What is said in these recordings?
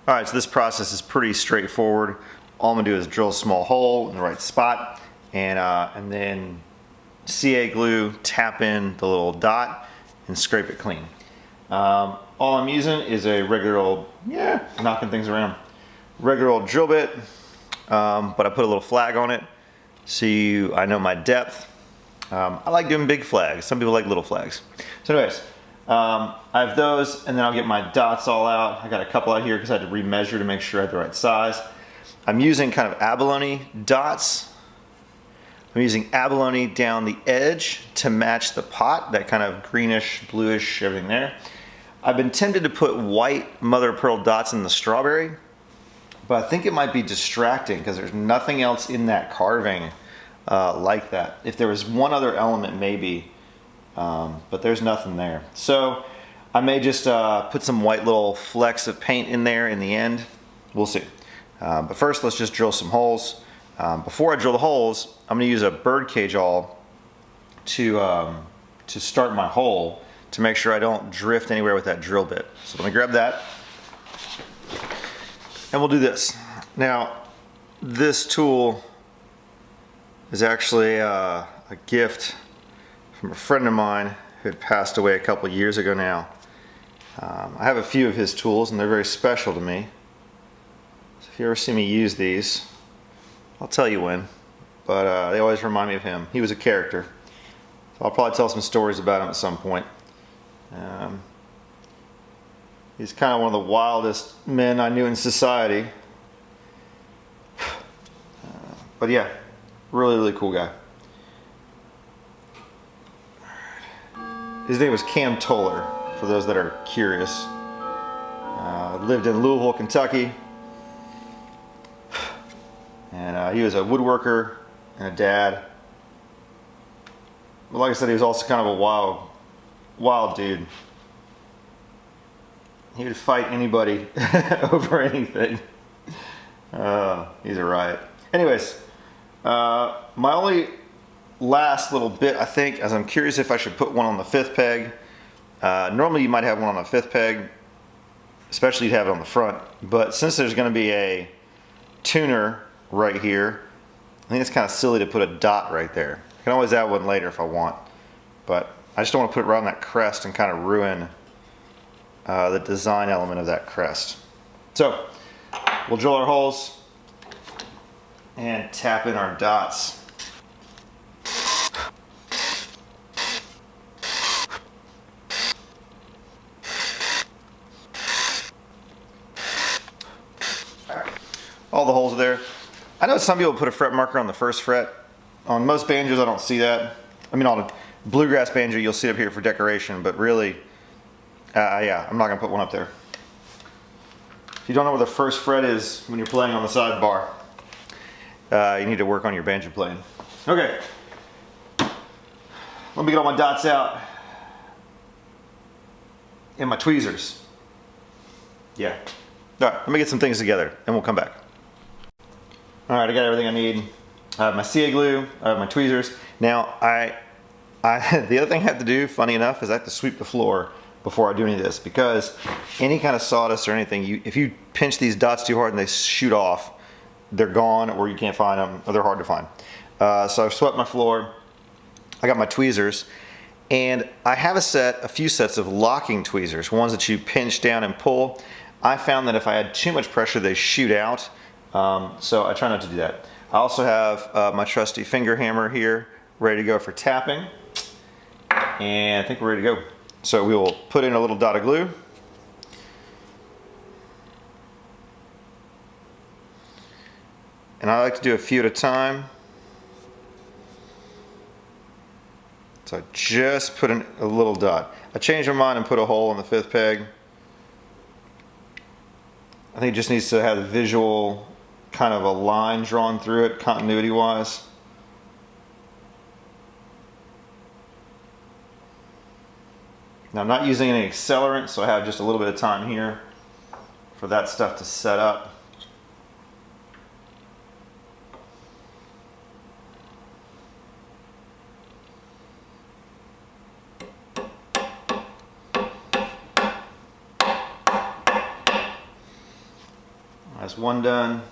All right, so this process is pretty straightforward. All I'm gonna do is drill a small hole in the right spot and then CA glue, tap in the little dot and scrape it clean. All I'm using is a regular old, knocking things around, regular old drill bit, but I put a little flag on it so I know my depth. I like doing big flags. Some people like little flags. So anyways, I have those, and then I'll get my dots all out. I got a couple out here because I had to remeasure to make sure I had the right size. I'm using kind of abalone dots. I'm using abalone down the edge to match the pot, that kind of greenish, bluish, everything there. I've been tempted to put white mother of pearl dots in the strawberry, but I think it might be distracting because there's nothing else in that carving like that. If there was one other element, maybe, but there's nothing there. So I may just put some white little flecks of paint in there in the end. We'll see. But first, let's just drill some holes. Before I drill the holes, I'm going to use a bird cage awl to start my hole to make sure I don't drift anywhere with that drill bit. So let me grab that, and we'll do this. Now, this tool is actually a gift from a friend of mine who had passed away a couple years ago now. I have a few of his tools, and they're very special to me. So if you ever see me use these, I'll tell you when, but they always remind me of him. He was a character. So I'll probably tell some stories about him at some point. He's kind of one of the wildest men I knew in society. But yeah, really, really cool guy. His name was Cam Toller, for those that are curious. Lived in Louisville, Kentucky. And he was a woodworker and a dad. But like I said, he was also kind of a wild dude. He would fight anybody over anything. He's a riot. Anyways, my only last little bit, I think, as I'm curious if I should put one on the 5th peg. Normally you might have one on the 5th peg, especially you'd have it on the front. But since there's going to be a tuner right here, I think it's kind of silly to put a dot right there. I can always add one later if I want, but I just don't want to put it around that crest and kind of ruin the design element of that crest. So we'll drill our holes and tap in our dots. All the holes are there. I know some people put a fret marker on the 1st fret. On most banjos, I don't see that. I mean, on a bluegrass banjo, you'll see it up here for decoration, but really, yeah, I'm not gonna put one up there. If you don't know where the 1st fret is when you're playing on the sidebar, you need to work on your banjo playing. Okay, let me get all my dots out and my tweezers. Yeah. All right, let me get some things together and we'll come back. All right, I got everything I need. I have my CA glue, I have my tweezers. Now, the other thing I have to do, funny enough, is I have to sweep the floor before I do any of this, because any kind of sawdust or anything, if you pinch these dots too hard and they shoot off, they're gone, or you can't find them, or they're hard to find. So I've swept my floor. I got my tweezers, and I have a few sets of locking tweezers, ones that you pinch down and pull. I found that if I had too much pressure, they shoot out, so I try not to do that. I also have my trusty finger hammer here, ready to go for tapping, and I think we're ready to go. So we will put in a little dot of glue. And I like to do a few at a time. So I just put in a little dot. I changed my mind and put a hole in the 5th peg. I think it just needs to have a visual kind of a line drawn through it, continuity wise. Now I'm not using any accelerant, so I have just a little bit of time here for that stuff to set up. That's one done.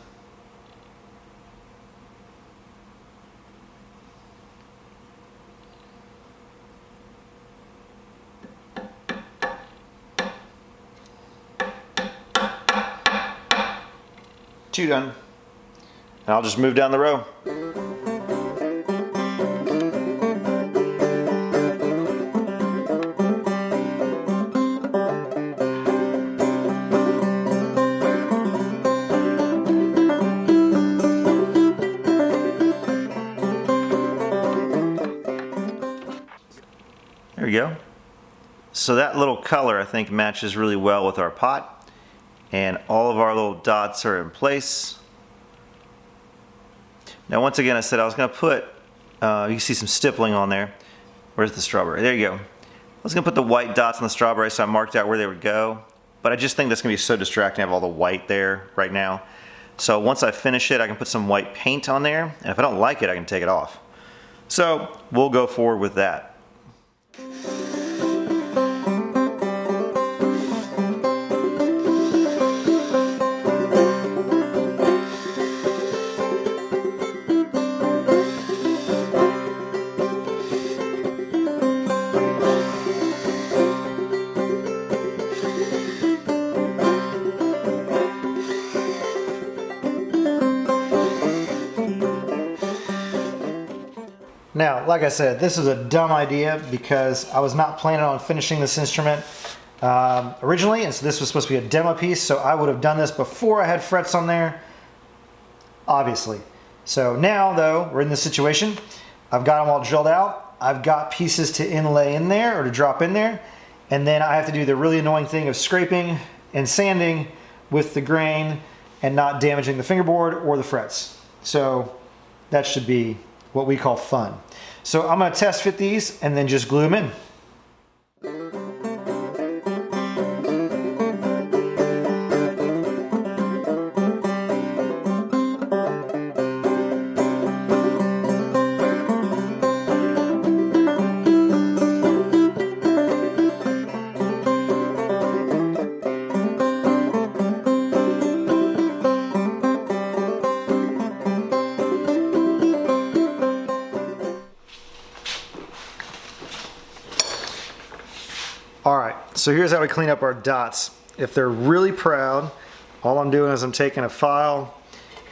Two done. And I'll just move down the row. There we go. So that little color I think matches really well with our pot. And all of our little dots are in place. Now once again I said I was going to put, you can see some stippling on there. Where's the strawberry? There you go. I was going to put the white dots on the strawberry so I marked out where they would go. But I just think that's going to be so distracting to have all the white there right now. So once I finish it I can put some white paint on there. And if I don't like it I can take it off. So we'll go forward with that. Now, like I said, this is a dumb idea because I was not planning on finishing this instrument originally, and so this was supposed to be a demo piece, so I would have done this before I had frets on there, obviously. So now, though, we're in this situation. I've got them all drilled out. I've got pieces to inlay in there or to drop in there, and then I have to do the really annoying thing of scraping and sanding with the grain and not damaging the fingerboard or the frets. So that should be what we call fun. So I'm going to test fit these and then just glue them in. Alright, so here's how we clean up our dots. If they're really proud, all I'm doing is I'm taking a file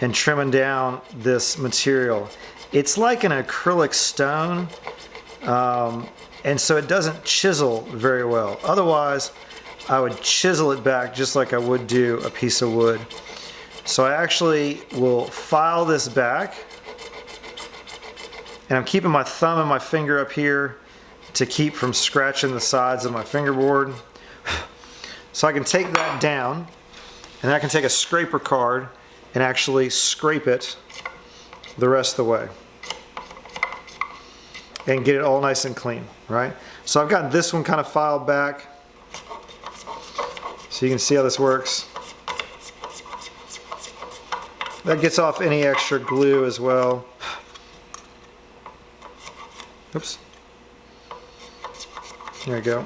and trimming down this material. It's like an acrylic stone, and so it doesn't chisel very well. Otherwise, I would chisel it back just like I would do a piece of wood. So I actually will file this back, and I'm keeping my thumb and my finger up here to keep from scratching the sides of my fingerboard. So I can take that down, and I can take a scraper card and actually scrape it the rest of the way and get it all nice and clean, right? So I've got this one kind of filed back so you can see how this works. That gets off any extra glue as well. Oops. There we go.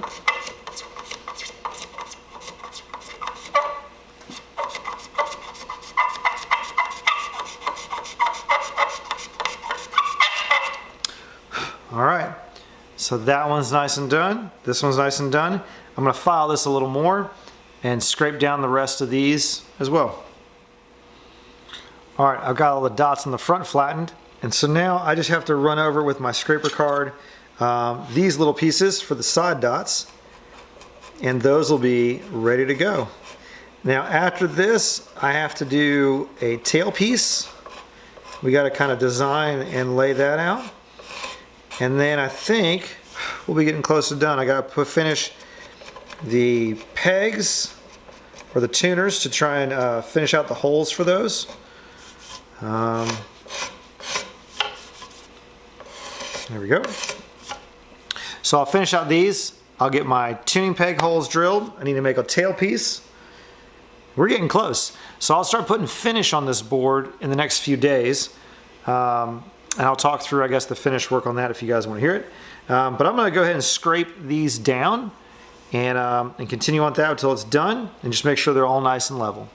All right, so that one's nice and done. This one's nice and done. I'm gonna file this a little more and scrape down the rest of these as well. All right, I've got all the dots on the front flattened, and so now I just have to run over with my scraper card these little pieces for the side dots, and those will be ready to go. Now after this, I have to do a tail piece. We got to kind of design and lay that out, and then I think we'll be getting close to done. I got to finish the pegs or the tuners to try and finish out the holes for those. There we go. So I'll finish out these. I'll get my tuning peg holes drilled. I need to make a tail piece. We're getting close. So I'll start putting finish on this board in the next few days. And I'll talk through, I guess, the finish work on that if you guys want to hear it. But I'm going to go ahead and scrape these down and continue on that until it's done, and just make sure they're all nice and level.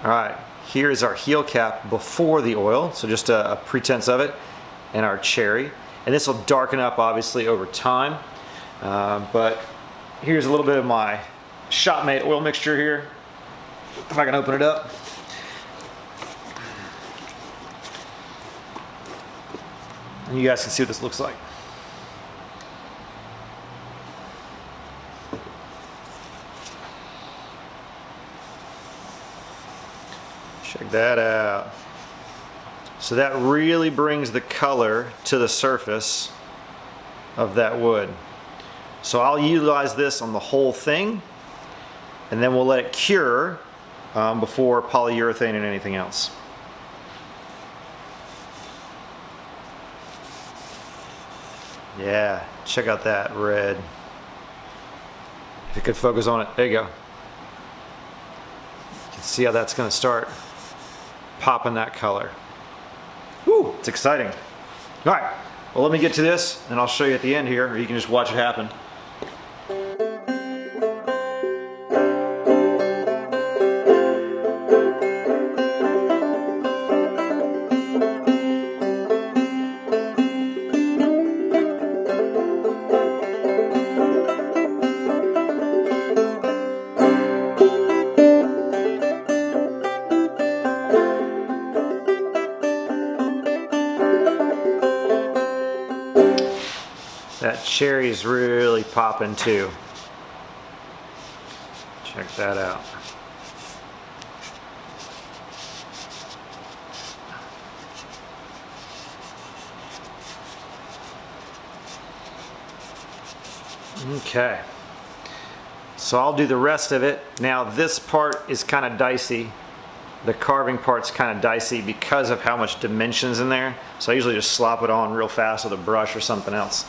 All right, here's our heel cap before the oil, so just a pretense of it, and our cherry. And this will darken up obviously over time, but here's a little bit of my shop-made oil mixture here. If I can open it up. And you guys can see what this looks like. Check that out. So that really brings the color to the surface of that wood. So I'll utilize this on the whole thing, and then we'll let it cure before polyurethane and anything else. Yeah, check out that red. If you could focus on it, there you go. You can see how that's going to start popping that color. Woo, it's exciting. All right, well, let me get to this and I'll show you at the end here, or you can just watch it happen. That cherry's really popping too. Check that out. Okay. So I'll do the rest of it. Now this part is kind of dicey. The carving part's kind of dicey because of how much dimensions in there. So I usually just slop it on real fast with a brush or something else.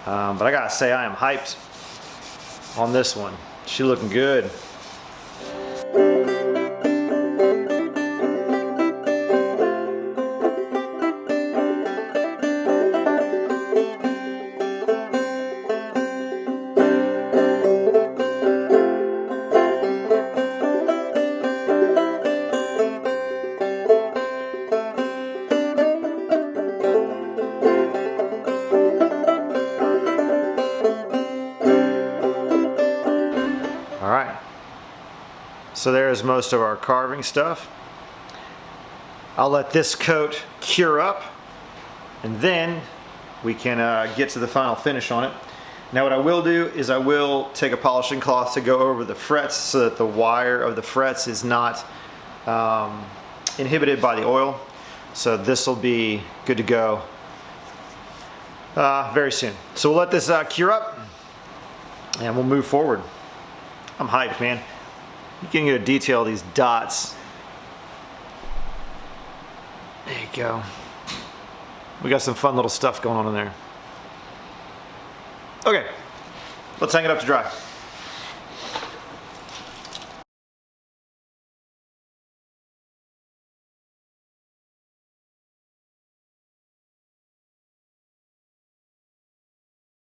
But I gotta say, I am hyped on this one. She looking good. All right, so there's most of our carving stuff. I'll let this coat cure up, and then we can get to the final finish on it. Now what I will do is I will take a polishing cloth to go over the frets so that the wire of the frets is not inhibited by the oil. So this will be good to go very soon. So we'll let this cure up and we'll move forward. I'm hyped, man. You can get a detail of these dots. There you go. We got some fun little stuff going on in there. Okay, let's hang it up to dry.